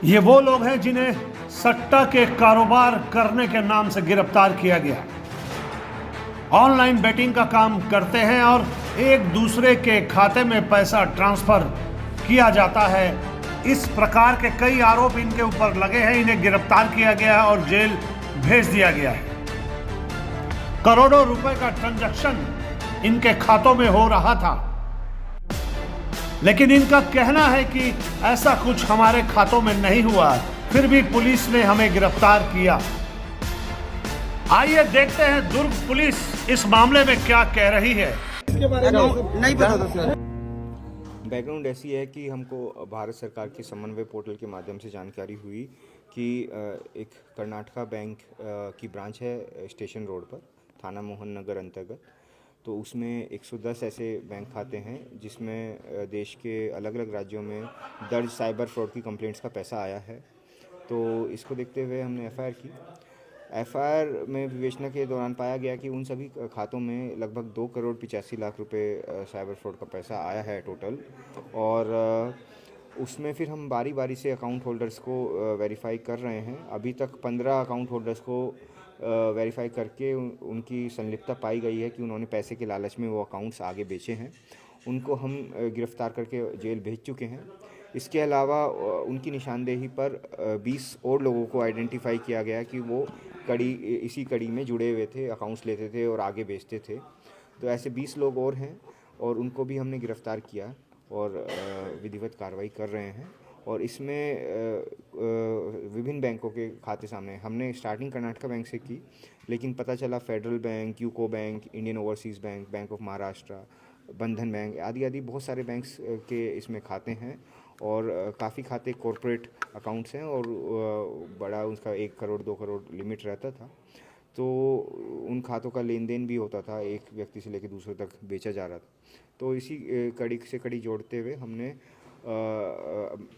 ये वो लोग हैं जिन्हें सट्टा के कारोबार करने के नाम से गिरफ्तार किया गया। ऑनलाइन बेटिंग का काम करते हैं और एक दूसरे के खाते में पैसा ट्रांसफर किया जाता है। इस प्रकार के कई आरोप इनके ऊपर लगे हैं। इन्हें गिरफ्तार किया गया है और जेल भेज दिया गया है। करोड़ों रुपए का ट्रांजैक्शन इनके खातों में हो रहा था, लेकिन इनका कहना है कि ऐसा कुछ हमारे खातों में नहीं हुआ, फिर भी पुलिस ने हमें गिरफ्तार किया। आइए देखते हैं दुर्ग पुलिस इस मामले में क्या कह रही है। इसके बारे में नहीं पता था सर। बैकग्राउंड ऐसी है कि हमको भारत सरकार के समन्वय पोर्टल के माध्यम से जानकारी हुई कि एक कर्नाटका बैंक की ब्रांच है स्टेशन रोड पर, थाना मोहन नगर अंतर्गत। तो उसमें 110 ऐसे बैंक खाते हैं जिसमें देश के अलग अलग राज्यों में दर्ज साइबर फ्रॉड की कंप्लेंट्स का पैसा आया है। तो इसको देखते हुए हमने एफआईआर की। एफआईआर में विवेचना के दौरान पाया गया कि उन सभी खातों में लगभग 2 करोड़ 85 लाख रुपए साइबर फ्रॉड का पैसा आया है टोटल। और उसमें फिर हम बारी बारी से अकाउंट होल्डर्स को वेरीफाई कर रहे हैं। अभी तक 15 अकाउंट होल्डर्स को वेरीफाई करके उनकी संलिप्तता पाई गई है कि उन्होंने पैसे के लालच में वो अकाउंट्स आगे बेचे हैं। उनको हम गिरफ्तार करके जेल भेज चुके हैं। इसके अलावा उनकी निशानदेही पर 20 और लोगों को आइडेंटिफाई किया गया कि वो इसी कड़ी में जुड़े हुए थे, अकाउंट्स लेते थे और आगे बेचते थे। तो ऐसे 20 लोग और हैं और उनको भी हमने गिरफ्तार किया और विधिवत कार्रवाई कर रहे हैं। और इसमें विभिन्न बैंकों के खाते सामने हमने स्टार्टिंग कर्नाटका बैंक से की, लेकिन पता चला federal bank, UCO bank, Indian overseas bank, bank of Maharashtra, बंधन बैंक आदि आदि बहुत सारे बैंक्स के इसमें खाते हैं। और काफ़ी खाते कॉरपोरेट अकाउंट्स हैं और बड़ा उसका 1 करोड़ 2 करोड़ लिमिट रहता था। तो उन खातों का लेन देन भी होता था, एक व्यक्ति से लेकर दूसरे तक बेचा जा रहा था। तो इसी कड़ी से कड़ी जोड़ते हुए हमने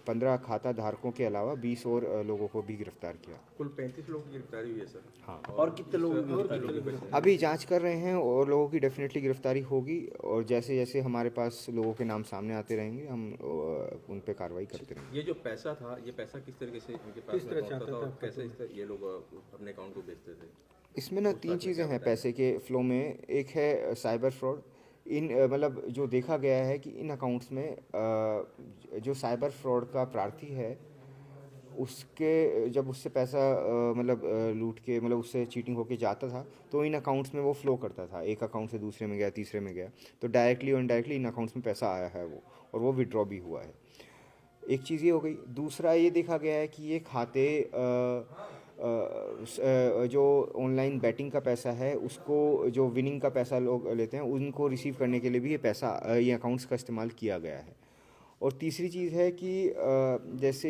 15 खाता धारकों के अलावा 20 और लोगों को भी गिरफ्तार किया। कुल 35 लोगों की गिरफ्तारी हुई है सर। हाँ, और कितने लोगों की गिरफ्तारी? अभी जांच कर रहे हैं और लोगों की डेफिनेटली गिरफ्तारी होगी। और जैसे जैसे हमारे पास लोगों के नाम सामने आते रहेंगे हम उन पे कार्रवाई करते रहेंगे। ये जो पैसा था, ये पैसा किस तरीके से इनके पास में पहुंचता था और कैसे ये लोग अपने अकाउंट को बेचते थे? इसमें ना 3 चीज़ें हैं पैसे के फ्लो में। एक है साइबर फ्रॉड। मतलब जो देखा गया है कि इन अकाउंट्स में जो साइबर फ्रॉड का प्रार्थी है उसके जब उससे पैसा लूट के उससे चीटिंग होके जाता था तो इन अकाउंट्स में वो फ्लो करता था। एक अकाउंट से दूसरे में गया, तीसरे में गया, तो डायरेक्टली और इनडायरेक्टली इन अकाउंट्स में पैसा आया है वो, और वो विड्रॉ भी हुआ है। एक चीज़ ये हो गई। दूसरा ये देखा गया है कि ये खाते जो ऑनलाइन बैटिंग का पैसा है उसको, जो विनिंग का पैसा लोग लेते हैं, उनको रिसीव करने के लिए भी ये अकाउंट्स का इस्तेमाल किया गया है। और तीसरी चीज़ है कि जैसे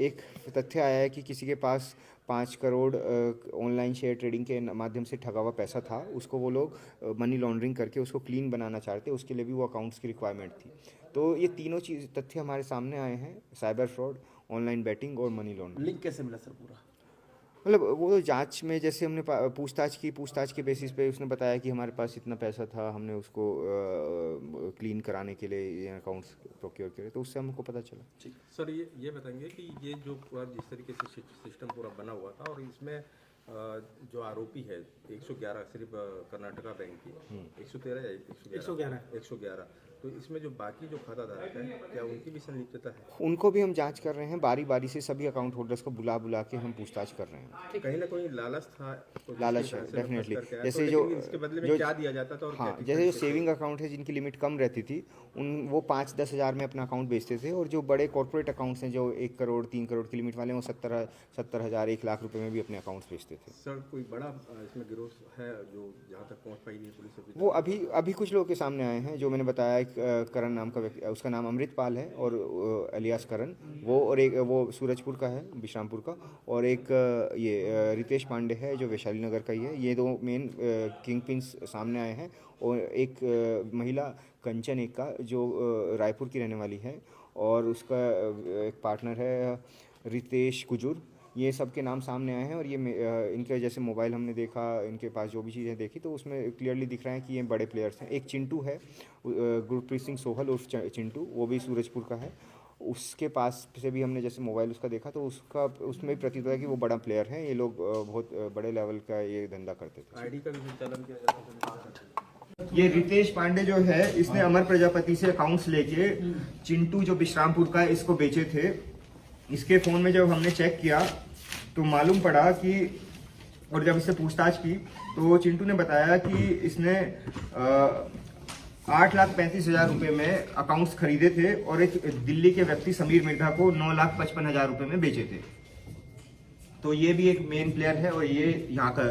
एक तथ्य आया है कि किसी के पास 5 करोड़ ऑनलाइन शेयर ट्रेडिंग के माध्यम से ठगा हुआ पैसा था, उसको वो लोग मनी लॉन्ड्रिंग करके उसको क्लीन बनाना चाहते, उसके लिए भी वो अकाउंट्स की रिक्वायरमेंट थी। तो ये तीनों चीज़ तथ्य हमारे सामने आए हैं, साइबर फ्रॉड, ऑनलाइन बैटिंग और मनी लॉन्ड्रिंग। लिंक कैसे मिला सर पूरा? वो जांच में जैसे हमने पूछताछ के बेसिस पे उसने बताया कि हमारे पास इतना पैसा था, हमने उसको क्लीन कराने के लिए ये अकाउंट्स प्रोक्योर करे, तो उससे हमको पता चला। ठीक सर, ये बताएंगे कि ये जो पूरा जिस तरीके से सिस्टम पूरा बना हुआ था और इसमें जो आरोपी है 111 सिर्फ कर्नाटका बैंक की, 113 या 111, तो इसमें जो बाकी जो खाता धारक है क्या उनकी भी संलिप्तता है? उनको भी हम जांच कर रहे हैं। बारी बारी से सभी अकाउंट होल्डर्स को बुला के हम पूछताछ कर रहे हैं। कहीं ना कहीं लालच था तो लालच है डेफिनेटली। जैसे तो जो इसके बदले में क्या दिया जाता था? और हाँ, जैसे जो सेविंग अकाउंट है जिनकी लिमिट कम रहती थी वो 5-10 हज़ार में अपना अकाउंट बेचते थे, और जो बड़े कॉर्पोरेट अकाउंट्स हैं जो 1 करोड़ 3 करोड़ की लिमिट वाले हैं वो 70 हज़ार 1 लाख रुपए में भी अपने अकाउंट्स बेचते थे। सर कोई बड़ा इसमें गिरोह है जो जहाँ तक पहुँच पाई नहीं पुलिस अभी? वो अभी कुछ लोगों के सामने आए हैं। जो मैंने बताया, करण नाम का व्यक्ति, उसका नाम अमृतपाल है और अलियास करण, वो, और एक वो सूरजपुर का है, बिश्रामपुर का, और एक ये रितेश पांडे है जो वैशाली नगर का ही है। ये 2 मेन किंग पिन्स सामने आए हैं। और एक महिला कंचन एक का जो रायपुर की रहने वाली है, और उसका एक पार्टनर है रितेश कुजूर। ये सब के नाम सामने आए हैं। और ये इनके जैसे मोबाइल हमने देखा, इनके पास जो भी चीज़ें देखी तो उसमें क्लियरली दिख रहा है कि ये बड़े प्लेयर्स हैं। एक चिंटू है, गुरप्रीत सिंह सोहल उर्फ चिंटू, वो भी सूरजपुर का है। उसके पास से भी हमने जैसे मोबाइल उसका देखा तो उसमें भी प्रतीत हुआ कि वो बड़ा प्लेयर है, ये लोग बहुत बड़े लेवल का ये धंधा करते थे। आईडी का भी संचालन किया जाता है। ये रितेश पांडे जो है, इसने अमर प्रजापति से अकाउंट्स लेके चिंटू जो विश्रामपुर का है इसको बेचे थे। इसके फ़ोन में जब हमने चेक किया तो मालूम पड़ा कि, और जब इससे पूछताछ की तो चिंटू ने बताया कि इसने 8,35,000 रुपये में अकाउंट्स खरीदे थे और एक दिल्ली के व्यक्ति समीर मिर्धा को 9,55,000 रुपये में बेचे थे। तो ये भी एक मेन प्लेयर है और ये यहाँ का